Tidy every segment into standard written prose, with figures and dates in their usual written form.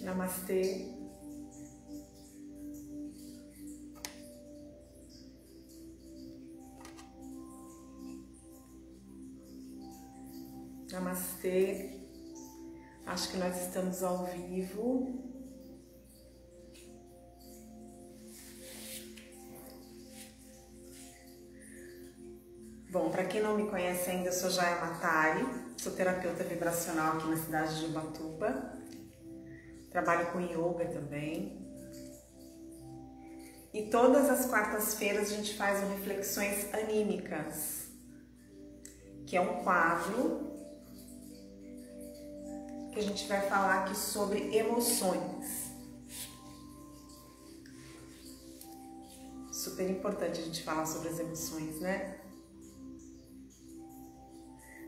Namastê. Namastê. Acho que nós estamos ao vivo. Bom, para quem não me conhece ainda, eu sou Jaya Matari, sou terapeuta vibracional aqui na cidade de Ubatuba. Trabalho com yoga também. E todas as quartas-feiras a gente faz o Reflexões Anímicas, que é um quadro que a gente vai falar aqui sobre emoções. Super importante a gente falar sobre as emoções, né?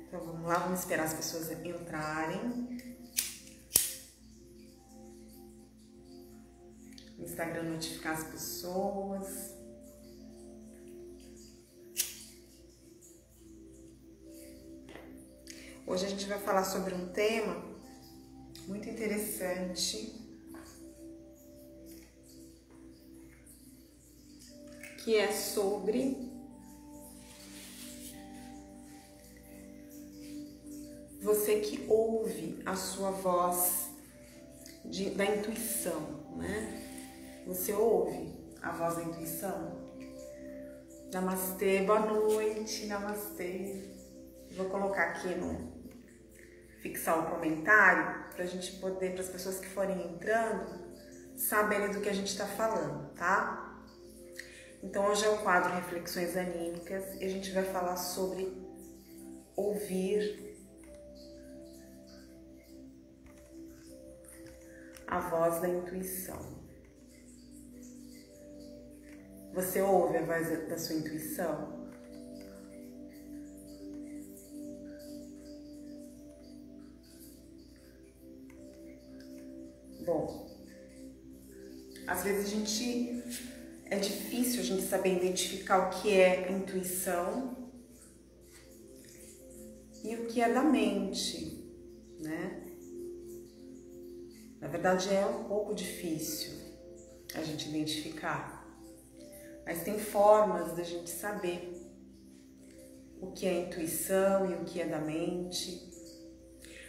Então vamos lá, vamos esperar as pessoas entrarem. O Instagram notificar as pessoas. Hoje a gente vai falar sobre um tema muito interessante, que é sobre você que ouve a sua voz da intuição, né? Você ouve a voz da intuição? Namastê, boa noite, namastê. Vou colocar aqui fixar o comentário para a gente poder, para as pessoas que forem entrando, saberem do que a gente está falando, tá? Então hoje é o quadro Reflexões Anímicas e a gente vai falar sobre ouvir a voz da intuição. Você ouve a voz da sua intuição? Bom, às vezes é difícil a gente saber identificar o que é intuição e o que é da mente, né? Na verdade é um pouco difícil a gente identificar. Mas tem formas da gente saber o que é intuição e o que é da mente.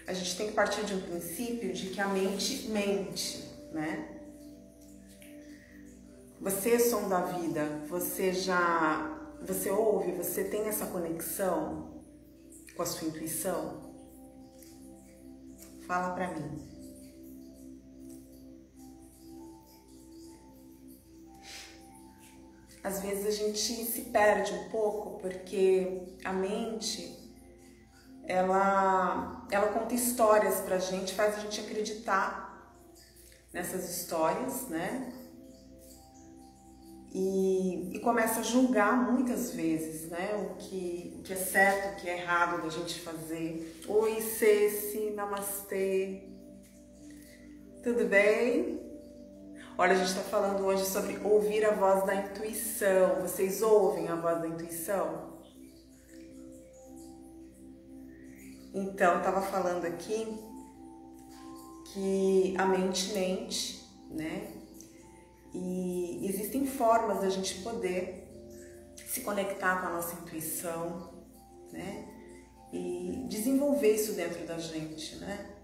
A gente tem que partir de um princípio de que a mente mente, né? Você, som da vida, você ouve, você tem essa conexão com a sua intuição? Fala pra mim. Às vezes a gente se perde um pouco porque a mente, ela conta histórias pra gente, faz a gente acreditar nessas histórias, né? E começa a julgar muitas vezes, né? O que é certo, o que é errado da gente fazer. Oi, Ceci, namastê. Tudo bem? Olha, a gente está falando hoje sobre ouvir a voz da intuição. Vocês ouvem a voz da intuição? Então, eu estava falando aqui que a mente mente, né? E existem formas da gente poder se conectar com a nossa intuição, né? E desenvolver isso dentro da gente, né?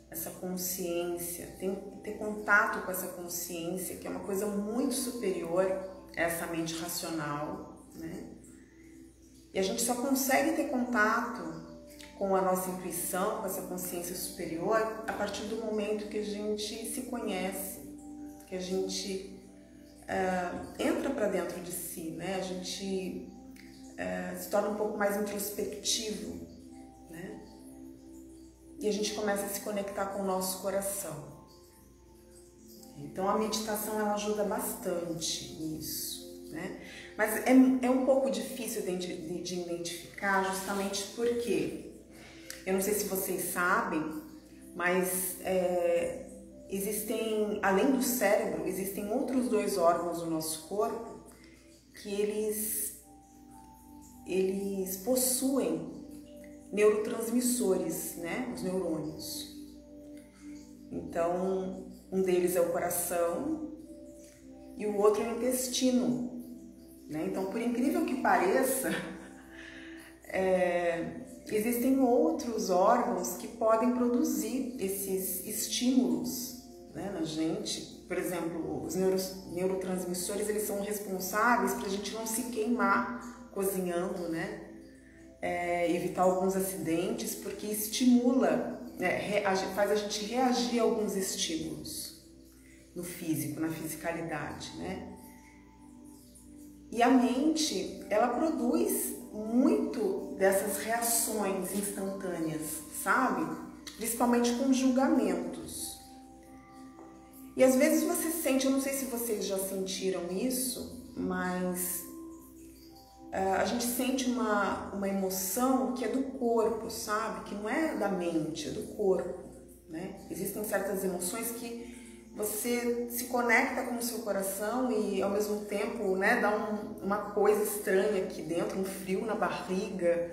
Essa consciência, ter contato com essa consciência, que é uma coisa muito superior a essa mente racional, né? E a gente só consegue ter contato com a nossa intuição, com essa consciência superior, a partir do momento que a gente se conhece, que a gente entra para dentro de si, né? A gente se torna um pouco mais introspectivo, né? E a gente começa a se conectar com o nosso coração. Então a meditação ela ajuda bastante nisso, né? Mas é um pouco difícil de identificar justamente porque, eu não sei se vocês sabem, mas existem, além do cérebro, existem outros 2 órgãos do nosso corpo que eles possuem neurotransmissores, né? Os neurônios. Então, Um deles é o coração e o outro é o intestino, né? Então, por incrível que pareça, existem outros órgãos que podem produzir esses estímulos, né, na gente. Por exemplo, os neurotransmissores, eles são responsáveis para a gente não se queimar cozinhando, né? Evitar alguns acidentes, porque estimula, faz a gente reagir a alguns estímulos no físico, na fisicalidade, né? E a mente, ela produz muito dessas reações instantâneas, sabe? Principalmente com julgamentos. E às vezes você sente, eu não sei se vocês já sentiram isso, mas a gente sente uma emoção que é do corpo, sabe? Que não é da mente, é do corpo, né? Existem certas emoções que você se conecta com o seu coração e ao mesmo tempo, né, dá uma coisa estranha aqui dentro, um frio na barriga.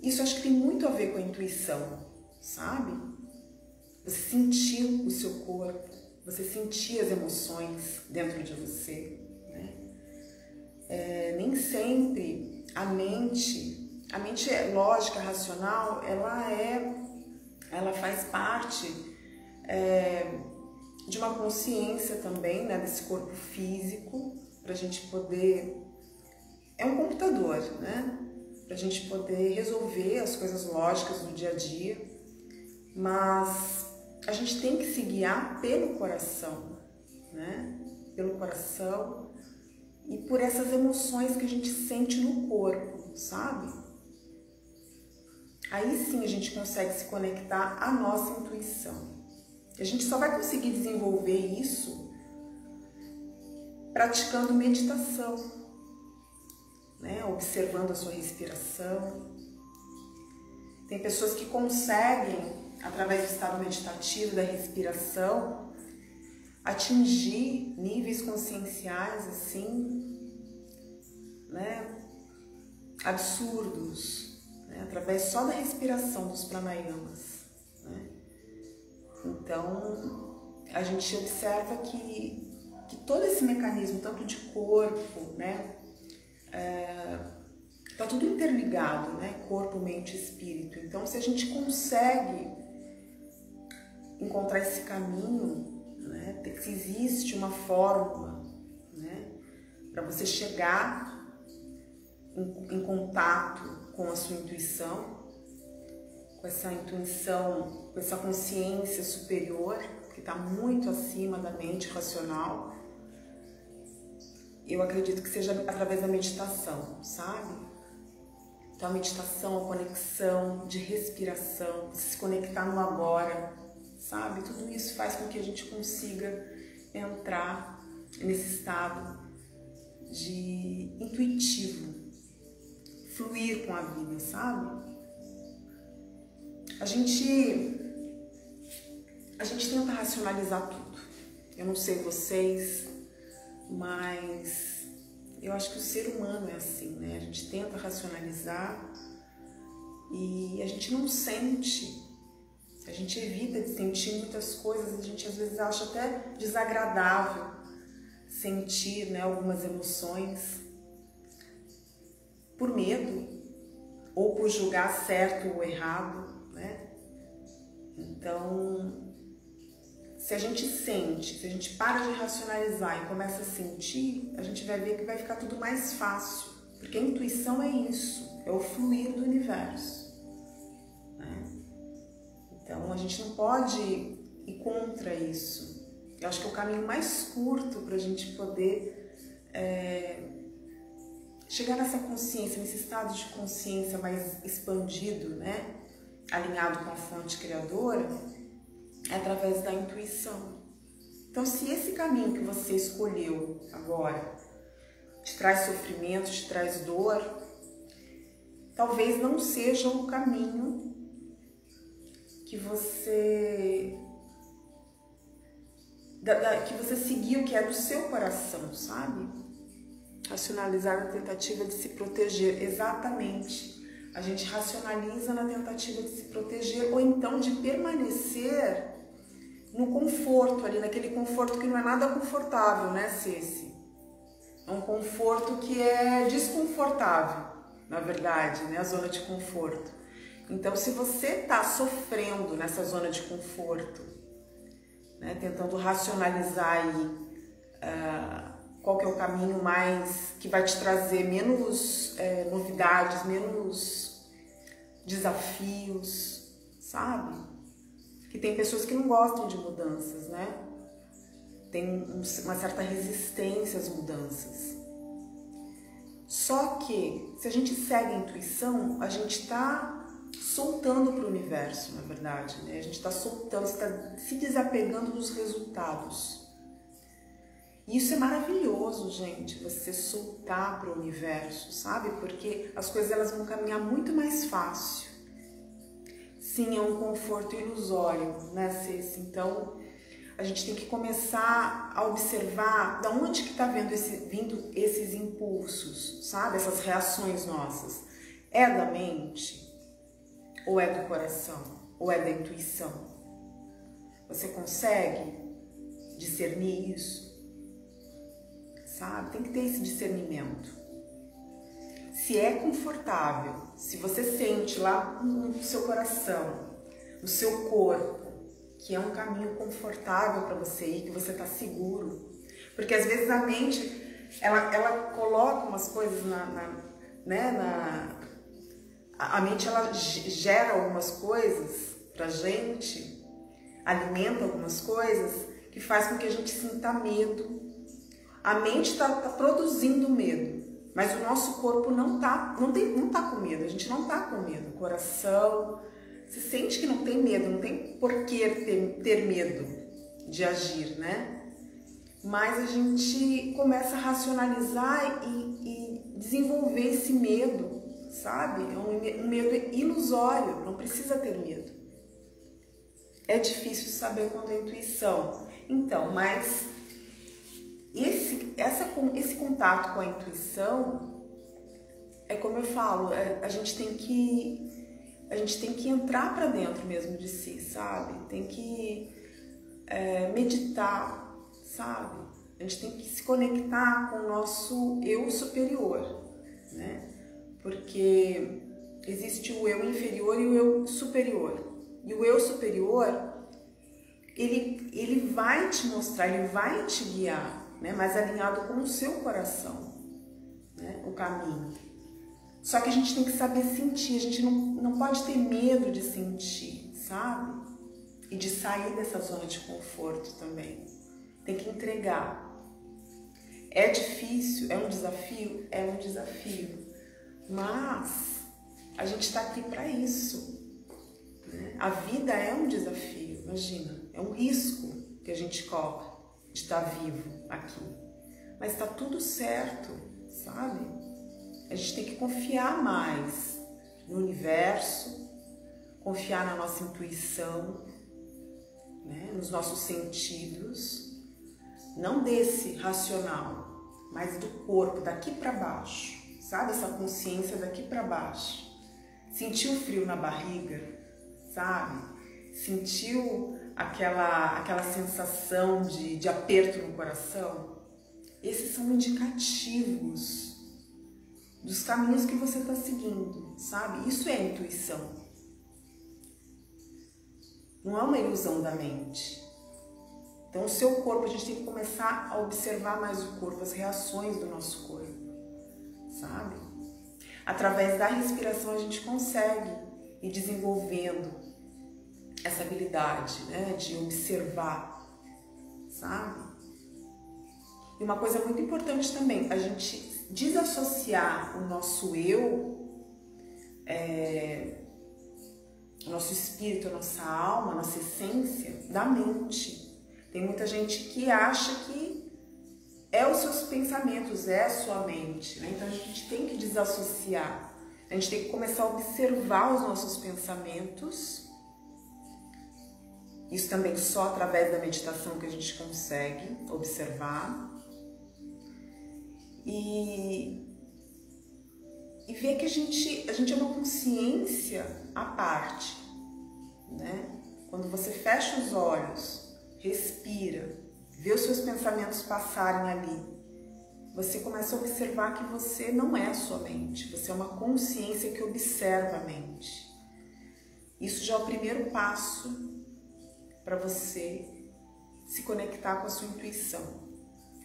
Isso acho que tem muito a ver com a intuição, sabe? Você sentir o seu corpo, você sentir as emoções dentro de você, né? Nem sempre a mente é lógica, racional, ela faz parte de uma consciência também, né, desse corpo físico, para a gente poder... É um computador, né? Para a gente poder resolver as coisas lógicas do dia a dia, mas a gente tem que se guiar pelo coração, né? Pelo coração e por essas emoções que a gente sente no corpo, sabe? Aí sim a gente consegue se conectar à nossa intuição. A gente só vai conseguir desenvolver isso praticando meditação, né? Observando a sua respiração. Tem pessoas que conseguem, através do estado meditativo da respiração, atingir níveis conscienciais assim, né, absurdos, né, através só da respiração dos pranayamas, né? Então, a gente observa que todo esse mecanismo, tanto de corpo, né, tá tudo interligado, né, corpo, mente e espírito. Então, se a gente consegue encontrar esse caminho, né, se existe uma fórmula, né, para você chegar em contato com a sua intuição, com essa consciência superior, que está muito acima da mente racional, eu acredito que seja através da meditação, sabe? Então a meditação, a conexão de respiração, se conectar no agora, sabe? Tudo isso faz com que a gente consiga entrar nesse estado de intuitivo, fluir com a vida, sabe? A gente tenta racionalizar tudo. Eu não sei vocês, mas eu acho que o ser humano é assim, né? A gente tenta racionalizar e a gente não sente. A gente evita de sentir muitas coisas, a gente às vezes acha até desagradável sentir, né, algumas emoções por medo ou por julgar certo ou errado, né? Então, se a gente sente, se a gente para de racionalizar e começa a sentir, a gente vai ver que vai ficar tudo mais fácil, porque a intuição é isso, é o fluir do universo, né? Então, a gente não pode ir contra isso. Eu acho que é o caminho mais curto para a gente poder chegar nessa consciência, nesse estado de consciência mais expandido, né? Alinhado com a fonte criadora, é através da intuição. Então, se esse caminho que você escolheu agora te traz sofrimento, te traz dor, talvez não seja o caminho que você seguiu, que é do seu coração, sabe? Racionalizar na tentativa de se proteger, exatamente. A gente racionaliza na tentativa de se proteger ou então de permanecer no conforto ali, naquele conforto que não é nada confortável, né, Ceci? É um conforto que é desconfortável, na verdade, né, a zona de conforto. Então, se você está sofrendo nessa zona de conforto, né, tentando racionalizar aí qual que é o caminho mais que vai te trazer menos novidades, menos desafios, sabe? Que tem pessoas que não gostam de mudanças, né? Tem uma certa resistência às mudanças. Só que, se a gente segue a intuição, a gente está soltando para o universo, na verdade, né? A gente está soltando, está se desapegando dos resultados. E isso é maravilhoso, gente, você soltar para o universo, sabe? Porque as coisas elas vão caminhar muito mais fácil. Sim, é um conforto ilusório, né, Ceci? Então, a gente tem que começar a observar de onde que está vindo esses impulsos, sabe? Essas reações nossas. É da mente? Ou é do coração? Ou é da intuição? Você consegue discernir isso? Sabe? Tem que ter esse discernimento. Se é confortável, se você sente lá no seu coração, no seu corpo, que é um caminho confortável para você ir, que você está seguro. Porque às vezes a mente, ela coloca umas coisas a mente ela gera algumas coisas pra gente, alimenta algumas coisas que faz com que a gente sinta medo. A mente está produzindo medo, mas o nosso corpo não tá com medo, a gente não tá com medo. O coração, você sente que não tem medo, não tem por que ter medo de agir, né? Mas a gente começa a racionalizar e desenvolver esse medo, sabe? É um medo ilusório, não precisa ter medo. É difícil saber quando é intuição. Então, mas esse contato com a intuição, é como eu falo, a gente tem que entrar para dentro mesmo de si, sabe? Tem que meditar, sabe? A gente tem que se conectar com o nosso eu superior, né? Porque existe o eu inferior e o eu superior. E o eu superior, ele vai te mostrar, ele vai te guiar, né? Mas alinhado com o seu coração, né? O caminho. Só que a gente tem que saber sentir, a gente não pode ter medo de sentir, sabe? E de sair dessa zona de conforto também. Tem que entregar. É difícil, é um desafio? É um desafio. Mas a gente está aqui para isso, né? A vida é um desafio, imagina. É um risco que a gente corre de estar vivo aqui. Mas está tudo certo, sabe? A gente tem que confiar mais no universo, confiar na nossa intuição, né? Nos nossos sentidos, não desse racional, mas do corpo, daqui para baixo, sabe? Essa consciência daqui para baixo. Sentiu frio na barriga, sabe? Sentiu aquela sensação de aperto no coração? Esses são indicativos dos caminhos que você está seguindo, sabe? Isso é intuição. Não é uma ilusão da mente. Então, o seu corpo, a gente tem que começar a observar mais o corpo, as reações do nosso corpo, sabe? Através da respiração, a gente consegue ir desenvolvendo essa habilidade, né, de observar, sabe? E uma coisa muito importante também, a gente desassociar o nosso eu, o nosso espírito, a nossa alma, a nossa essência da mente. Tem muita gente que acha que é os seus pensamentos, é a sua mente, né? Então a gente tem que desassociar, a gente tem que começar a observar os nossos pensamentos. Isso também só através da meditação que a gente consegue observar. E ver que a gente é uma consciência à parte, né? Quando você fecha os olhos respira, vê os seus pensamentos passarem ali. Você começa a observar que você não é a sua mente, você é uma consciência que observa a mente. Isso já é o primeiro passo para você se conectar com a sua intuição,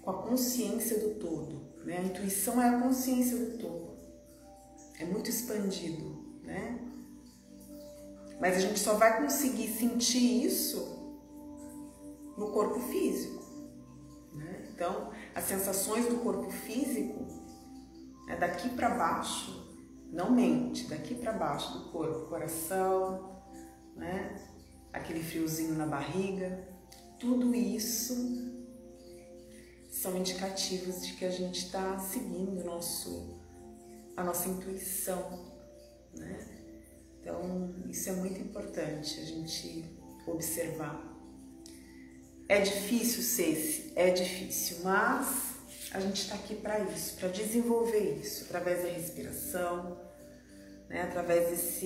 com a consciência do todo, né? A intuição é a consciência do todo, é muito expandido, né? Mas a gente só vai conseguir sentir isso no corpo físico, né? Então, as sensações do corpo físico é daqui para baixo, não mente, daqui para baixo do corpo, coração, né? Aquele friozinho na barriga, tudo isso são indicativos de que a gente está seguindo a nossa intuição, né? Então, isso é muito importante a gente observar. É difícil ser, é difícil, mas a gente está aqui para isso, para desenvolver isso, através da respiração, né? Através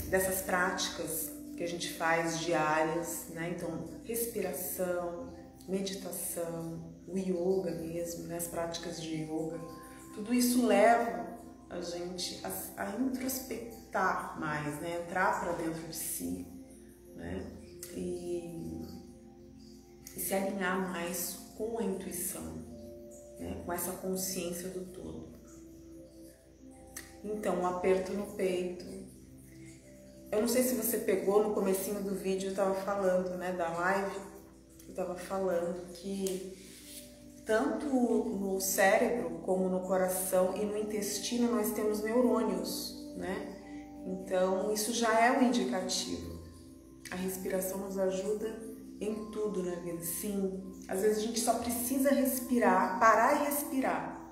dessas práticas que a gente faz diárias, né? Então, respiração, meditação, o yoga mesmo, né? As práticas de yoga, tudo isso leva a gente a introspectar mais, né? Entrar para dentro de si, né? E se alinhar mais com a intuição, né? Com essa consciência do todo. Então, um aperto no peito. Eu não sei se você pegou no comecinho do vídeo, eu estava falando, né, da live, eu estava falando que tanto no cérebro como no coração e no intestino nós temos neurônios, né? Então isso já é um indicativo. A respiração nos ajuda em tudo na vida, sim. Às vezes a gente só precisa respirar, parar e respirar,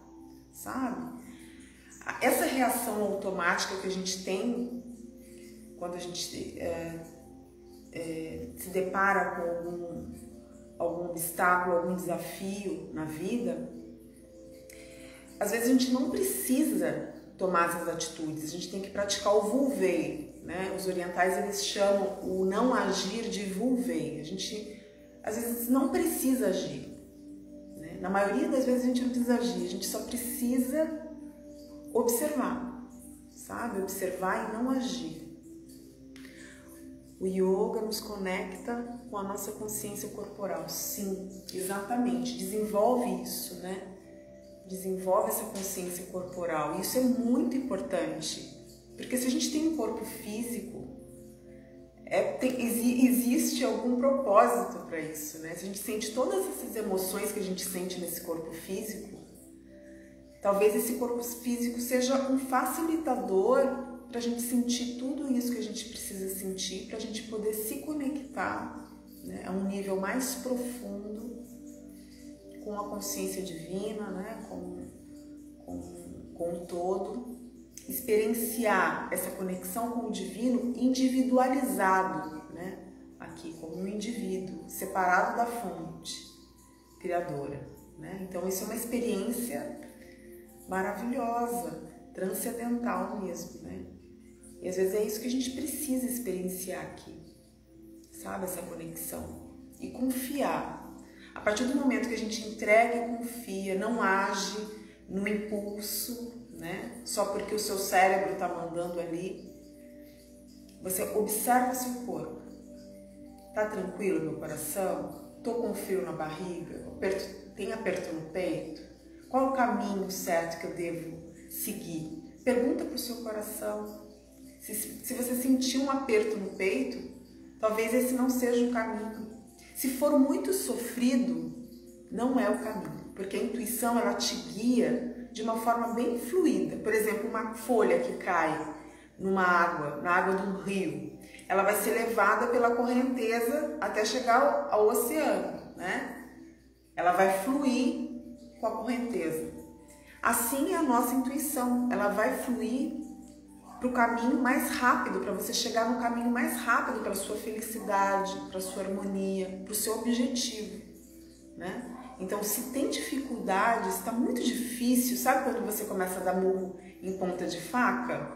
sabe? Essa reação automática que a gente tem quando a gente se depara com algum obstáculo, algum desafio na vida, às vezes a gente não precisa tomar essas atitudes, a gente tem que praticar o Wuswei, né? Os orientais eles chamam o não agir de Wuswei. A gente às vezes não precisa agir, né? Na maioria das vezes a gente não precisa agir, a gente só precisa observar, sabe? Observar e não agir. O yoga nos conecta com a nossa consciência corporal, sim, exatamente, desenvolve isso, né? Desenvolve essa consciência corporal, e isso é muito importante, porque se a gente tem um corpo físico, existe algum propósito para isso, né? Se a gente sente todas essas emoções que a gente sente nesse corpo físico, talvez esse corpo físico seja um facilitador para a gente sentir tudo isso que a gente precisa sentir, para a gente poder se conectar, né, a um nível mais profundo com a consciência divina, né, com o todo, experienciar essa conexão com o divino individualizado, né, aqui como um indivíduo, separado da fonte criadora, né? Então isso é uma experiência maravilhosa, transcendental mesmo, né? E às vezes é isso que a gente precisa experienciar aqui, sabe? Essa conexão. E confiar. A partir do momento que a gente entrega e confia, não age no impulso, né? Só porque o seu cérebro está mandando ali, você observa o seu corpo. Tá tranquilo meu coração? Tô com frio na barriga? Tem aperto no peito? Qual o caminho certo que eu devo seguir? Pergunta para o seu coração. Se você sentir um aperto no peito, talvez esse não seja o caminho. Se for muito sofrido, não é o caminho, porque a intuição ela te guia de uma forma bem fluida. Por exemplo, uma folha que cai na água de um rio, ela vai ser levada pela correnteza até chegar ao oceano, né? Ela vai fluir com a correnteza. Assim é a nossa intuição, ela vai fluir para o caminho mais rápido, para você chegar no caminho mais rápido para a sua felicidade, para a sua harmonia, para o seu objetivo, né? Então, se tem dificuldade, se está muito difícil, sabe quando você começa a dar murro em ponta de faca?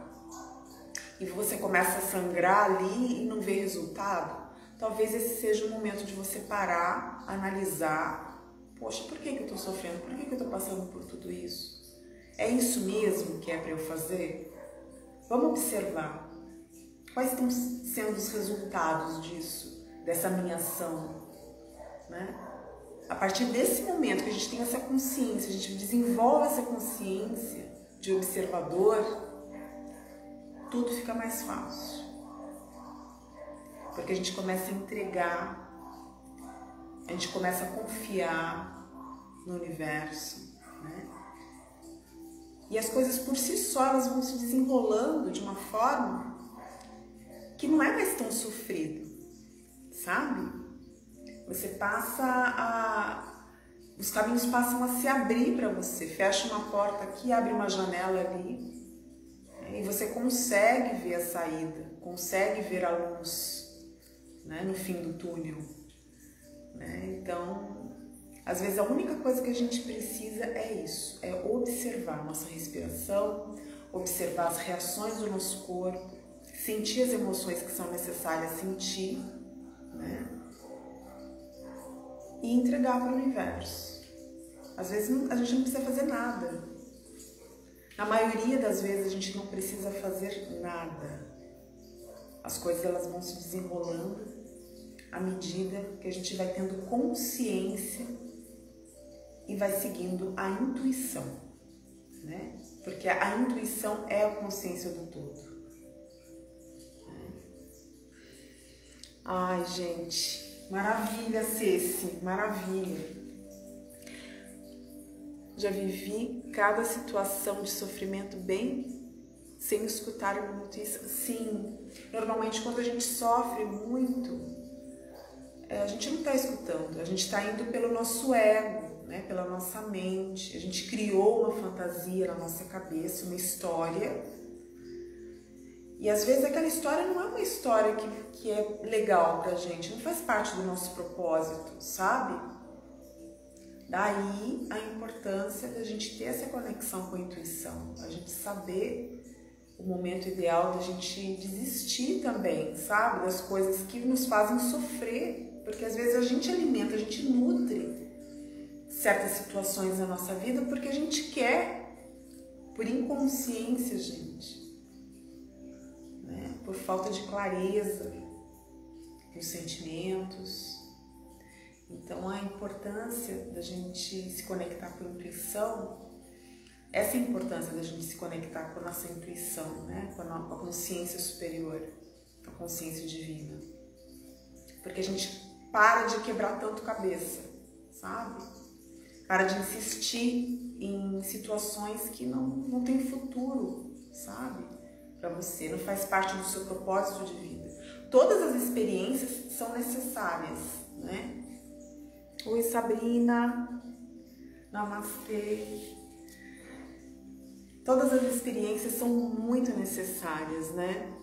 E você começa a sangrar ali e não vê resultado? talvez esse seja o momento de você parar, analisar, poxa, por que eu estou sofrendo? Por que eu estou passando por tudo isso? É isso mesmo que é para eu fazer? Vamos observar quais estão sendo os resultados disso, dessa minha ação, né? A partir desse momento que a gente tem essa consciência, a gente desenvolve essa consciência de observador, tudo fica mais fácil. Porque a gente começa a entregar, a gente começa a confiar no universo, né? E as coisas por si só, elas vão se desenrolando de uma forma que não é mais tão sofrido, sabe? Você os caminhos passam a se abrir para você, fecha uma porta aqui, abre uma janela ali, e você consegue ver a saída, consegue ver a luz, né, no fim do túnel, né? Então, às vezes a única coisa que a gente precisa é isso, é observar a nossa respiração, observar as reações do nosso corpo, sentir as emoções que são necessárias sentir, né? E entregar para o universo. Às vezes a gente não precisa fazer nada. Na maioria das vezes a gente não precisa fazer nada. As coisas elas vão se desenrolando à medida que a gente vai tendo consciência e vai seguindo a intuição, né? Porque a intuição é a consciência do todo. Ai, gente, maravilha, Ceci, maravilha. Já vivi cada situação de sofrimento bem sem escutar a minha intuição. Sim, normalmente quando a gente sofre muito, a gente não está escutando, a gente está indo pelo nosso ego, né? Pela nossa mente. A gente criou uma fantasia na nossa cabeça, uma história. E às vezes aquela história não é uma história que é legal pra gente, não faz parte do nosso propósito, sabe? Daí a importância da gente ter essa conexão com a intuição, a gente saber o momento ideal da gente desistir também, sabe? Das coisas que nos fazem sofrer, porque às vezes a gente alimenta, a gente nutre certas situações na nossa vida porque a gente quer, por inconsciência, gente. Por falta de clareza nos sentimentos. Então a importância da gente se conectar com a intuição, essa é a importância da gente se conectar com a nossa intuição, né? Com a consciência superior, com a consciência divina. Porque a gente para de quebrar tanto cabeça, sabe? Para de insistir em situações que não tem futuro, sabe? Para você, não faz parte do seu propósito de vida. Todas as experiências são necessárias, né? Oi, Sabrina. Namastê. Todas as experiências são muito necessárias, né?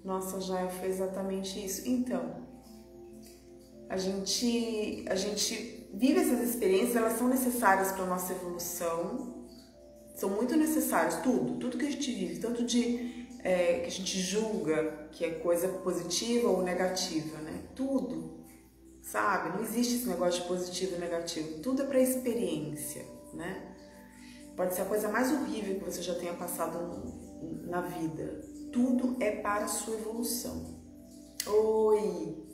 Nossa, Jaia, foi exatamente isso. Então, a gente vive essas experiências, elas são necessárias para a nossa evolução. São muito necessários, tudo que a gente vive, tanto que a gente julga que é coisa positiva ou negativa, né? Tudo, sabe? Não existe esse negócio de positivo e negativo, tudo é para experiência, né? Pode ser a coisa mais horrível que você já tenha passado na vida, tudo é para a sua evolução. Oi!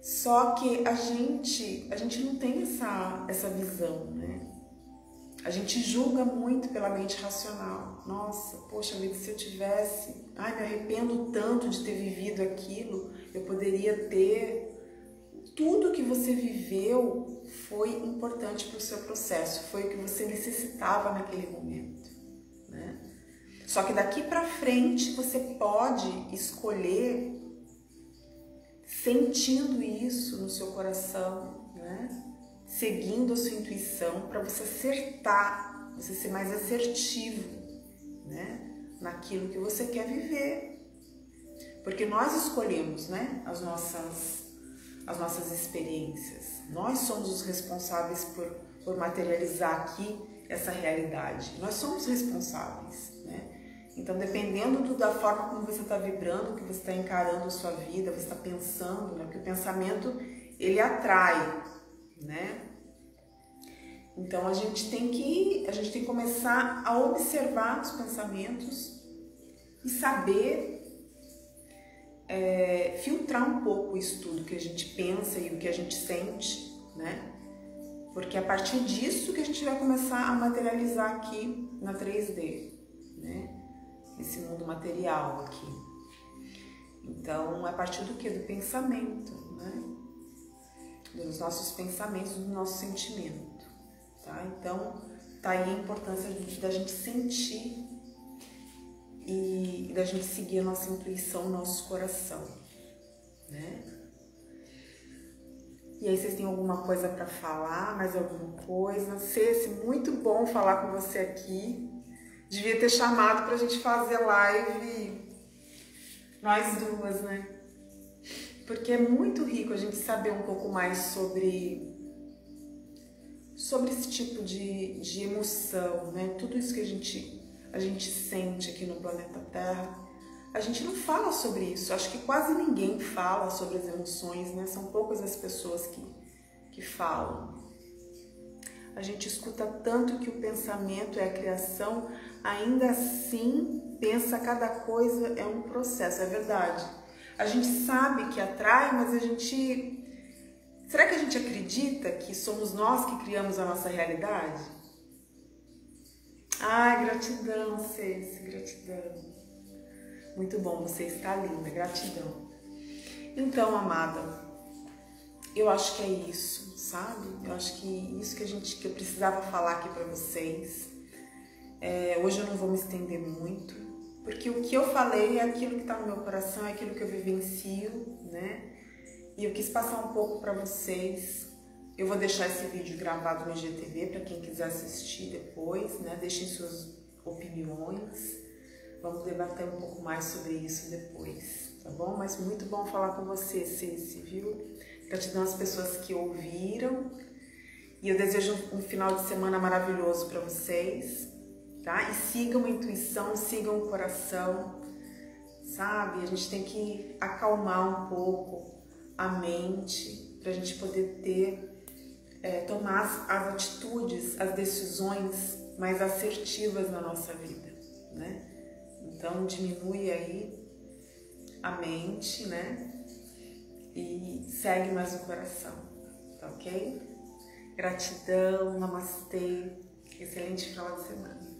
Só que a gente não tem essa visão, né? A gente julga muito pela mente racional. Nossa, poxa vida, se eu tivesse... Ai, me arrependo tanto de ter vivido aquilo. Eu poderia ter... Tudo que você viveu foi importante para o seu processo. Foi o que você necessitava naquele momento, né? Só que daqui para frente você pode escolher sentindo isso no seu coração, né? Seguindo a sua intuição para você acertar, você ser mais assertivo, né? Naquilo que você quer viver. Porque nós escolhemos, né? As nossas experiências. Nós somos os responsáveis por materializar aqui essa realidade. Nós somos responsáveis, né? Então, dependendo da forma como você está vibrando, que você está encarando a sua vida, você está pensando, né? Porque o pensamento, ele atrai, né? Então, a gente tem que começar a observar os pensamentos e saber filtrar um pouco isso tudo que a gente pensa e o que a gente sente, né? Porque é a partir disso que a gente vai começar a materializar aqui na 3D, né? Esse mundo material aqui. Então, a partir do quê? Do pensamento, né? Dos nossos pensamentos, do nosso sentimento, tá? Então, tá aí a importância da gente sentir e da gente seguir a nossa intuição, o nosso coração, né? E aí, vocês têm alguma coisa para falar? Mais alguma coisa? Ceci, muito bom falar com você aqui. Devia ter chamado pra gente fazer live nós duas, né? Porque é muito rico a gente saber um pouco mais sobre esse tipo de emoção, né? Tudo isso que a gente sente aqui no planeta Terra. A gente não fala sobre isso. Acho que quase ninguém fala sobre as emoções, né? São poucas as pessoas que falam. A gente escuta tanto que o pensamento é a criação, ainda assim pensa cada coisa é um processo, é verdade. A gente sabe que atrai, mas a gente... Será que a gente acredita que somos nós que criamos a nossa realidade? Ai, gratidão, Ceci, gratidão. Muito bom, você está linda, gratidão. Então, amada, eu acho que é isso, sabe? Eu acho que isso que eu precisava falar aqui para vocês. Hoje eu não vou me estender muito, porque o que eu falei é aquilo que está no meu coração, é aquilo que eu vivencio, né? E eu quis passar um pouco para vocês. Eu vou deixar esse vídeo gravado no IGTV para quem quiser assistir depois, né? Deixem suas opiniões. Vamos debater um pouco mais sobre isso depois, tá bom? Mas muito bom falar com você, Ceci, viu? Gratidão às pessoas que ouviram. E eu desejo um final de semana maravilhoso para vocês, tá? E sigam a intuição, sigam o coração, sabe? A gente tem que acalmar um pouco a mente para a gente poder tomar as atitudes, as decisões mais assertivas na nossa vida, né? Então, diminui aí a mente, né? E segue mais o coração, tá ok? Gratidão, namastê, excelente final de semana.